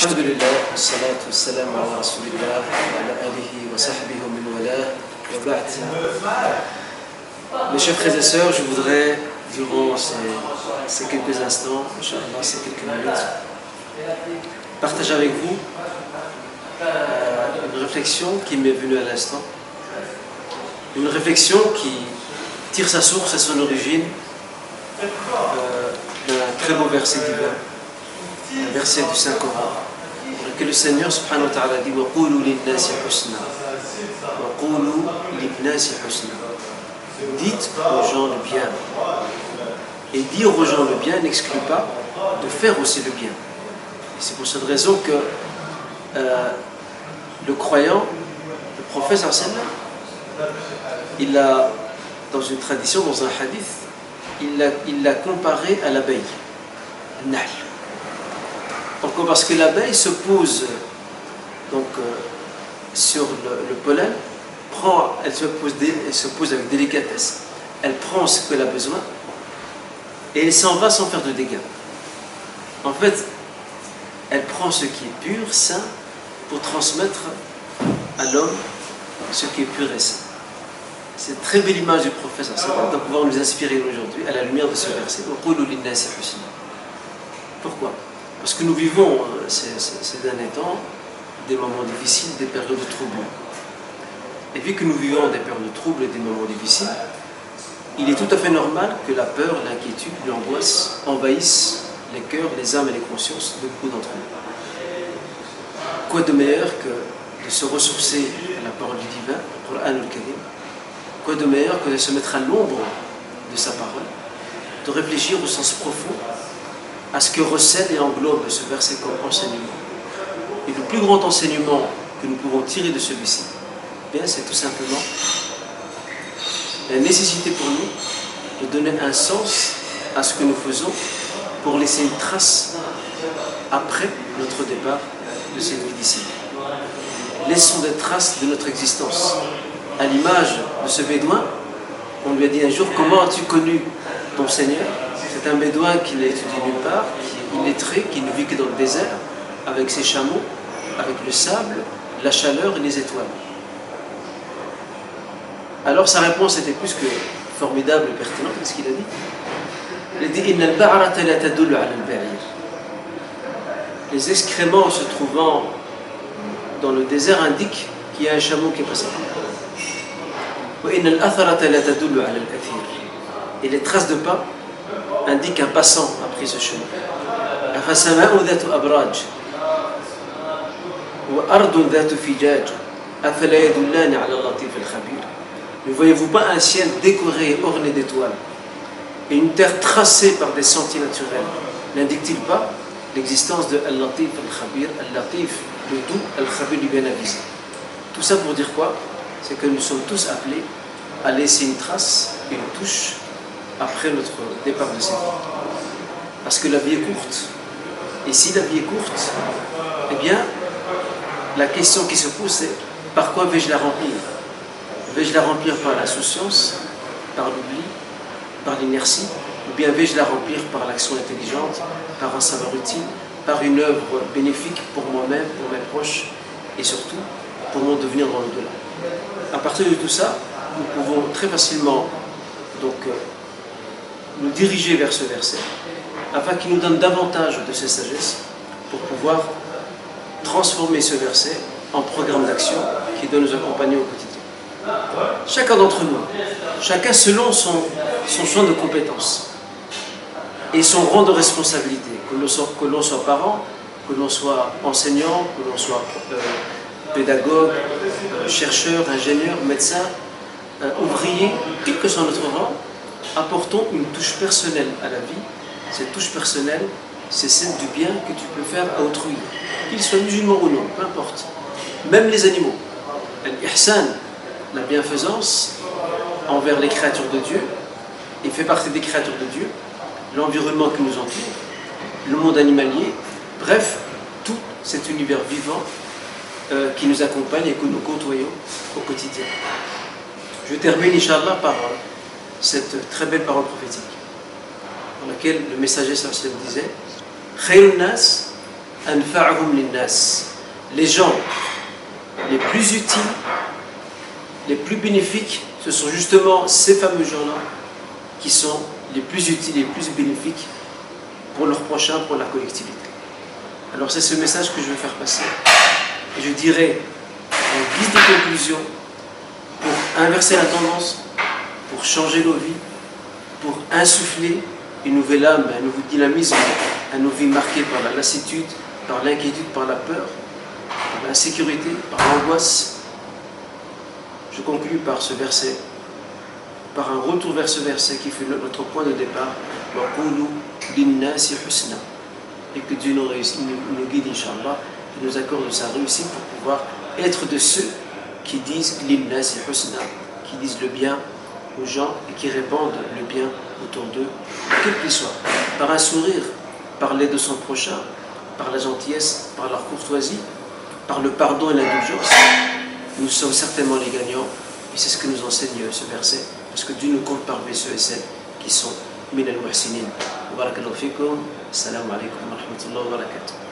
الحمد لله والصلاة والسلام على رسول الله وعلى آله وصحبه ومن والاه وبعد. Mes chers frères et sœurs, je voudrais, durant ces quelques instants, Inch'Allah, ces quelques minutes, partager avec vous une réflexion qui m'est venue à l'instant. Une réflexion qui tire sa source et son origine d'un très beau verset divin, un verset du Saint-Coran, dans lequel le Seigneur subhanahu wa ta'ala dit وَقُولُوا لِلنَّاسِ حُسْنًا وَقُولُوا لِلنَّاسِ حُسْنًا. Dites aux gens le bien. Et dire aux gens le bien n'exclut pas de faire aussi le bien. Et c'est pour cette raison que le croyant, le prophète sallallahu alayhi wa sallam, il a, dans une tradition, dans un hadith, il l'a comparé à l'abeille, al-nahl. Pourquoi? Parce que l'abeille se pose donc, sur le pollen, elle se pose avec délicatesse, elle prend ce qu'elle a besoin et elle s'en va sans faire de dégâts. En fait, elle prend ce qui est pur, sain, pour transmettre à l'homme ce qui est pur et sain. C'est une très belle image du prophète, donc pouvoir nous inspirer aujourd'hui à la lumière de ce verset. Pourquoi? Parce que nous vivons ces derniers temps des moments difficiles, des périodes troubles. Et vu que nous vivons des périodes de troubles et des moments difficiles, il est tout à fait normal que la peur, l'inquiétude, l'angoisse envahissent les cœurs, les âmes et les consciences de beaucoup d'entre nous. Quoi de meilleur que de se ressourcer à la parole du divin, au Coran al-Karim? Quoi de meilleur que de se mettre à l'ombre de sa parole, de réfléchir au sens profond à ce que recèle et englobe ce verset comme enseignement. Et le plus grand enseignement que nous pouvons tirer de celui-ci, bien, c'est tout simplement la nécessité pour nous de donner un sens à ce que nous faisons pour laisser une trace après notre départ de cette vie d'ici. Laissons des traces de notre existence. À l'image de ce bédouin, on lui a dit un jour: comment as-tu connu ton Seigneur? C'est un bédouin qui n'a étudié nulle part, qui est illettré, qui ne vit que dans le désert, avec ses chameaux, avec le sable, la chaleur et les étoiles. Alors sa réponse était plus que formidable et pertinente. Qu'est-ce qu'il a dit? Il a dit: Inna al-ba'rata la tadullu ala al-ba'ir. Les excréments se trouvant dans le désert indiquent qu'il y a un chameau qui est passé. Wa inna al-atharata la tadullu ala al-athir. Et les traces de pas indiquent qu'un passant a pris ce chemin. Afa sama'u dhatu abraj wa ardun dhatu fijaj afala yadullani ala al-latif al-khabir. Ne voyez-vous pas un ciel décoré et orné d'étoiles et une terre tracée par des sentiers naturels? N'indique-t-il pas l'existence de Al-Latif Al-Khabir, Al-Latif, le doux, Al-Khabir du bien avisé? Tout ça pour dire quoi? C'est que nous sommes tous appelés à laisser une trace, une touche, après notre départ de cette vie. Parce que la vie est courte. Et si la vie est courte, eh bien, la question qui se pose, c'est: par quoi vais-je la remplir? Vais-je la remplir par l'insouciance, par l'oubli, par l'inertie, ou bien vais-je la remplir par l'action intelligente, par un savoir utile, par une œuvre bénéfique pour moi-même, pour mes proches, et surtout pour mon devenir dans l'au-delà? À partir de tout ça, nous pouvons très facilement donc, nous diriger vers ce verset, afin qu'il nous donne davantage de cette sagesse pour pouvoir transformer ce verset en programme d'action qui doit nous accompagner au quotidien. Chacun d'entre nous, chacun selon son champ de compétences et son rang de responsabilité, que l'on soit parent, que l'on soit enseignant, que l'on soit pédagogue, chercheur, ingénieur, médecin, ouvrier, quel que soit notre rang, apportons une touche personnelle à la vie. Cette touche personnelle, c'est celle du bien que tu peux faire à autrui, qu'il soit musulman ou non, peu importe. Même les animaux. Al-ihsan, la bienfaisance envers les créatures de Dieu, et fait partie des créatures de Dieu, l'environnement qui nous entoure, le monde animalier, bref, tout cet univers vivant qui nous accompagne et que nous côtoyons au quotidien. Je termine, Inch'Allah, par cette très belle parole prophétique, dans laquelle le messager sallallahu alayhi wa sallam disait: Khayrun nas أنفعهم للناس. Les gens les plus utiles, les plus bénéfiques, ce sont justement ces fameux gens-là qui sont les plus utiles, les plus bénéfiques pour leurs prochains, pour la collectivité. Alors c'est ce message que je veux faire passer. Et je dirais, en guise de conclusion, pour inverser la tendance, pour changer nos vies, pour insuffler une nouvelle âme, un nouveau dynamisme à nos vies marquées par la lassitude, par l'inquiétude, par la peur, par l'insécurité, par l'angoisse. Je conclus par ce verset, par un retour vers ce verset qui fut notre point de départ. Et que Dieu nous guide, Inch'Allah, et nous accorde sa réussite pour pouvoir être de ceux qui disent Linnasi Husna, qui disent le bien aux gens et qui répandent le bien autour d'eux, quel qu'il soit, par un sourire, par l'aide de son prochain, par la gentillesse, par la courtoisie, par le pardon et l'indulgence. Nous sommes certainement les gagnants, et c'est ce que nous enseigne ce verset, parce que Dieu nous compte parmi ceux et celles qui sont min al-muhsinin. Barakallahu fikum, assalamu alaikum wa rahmatullahi wa barakatuh.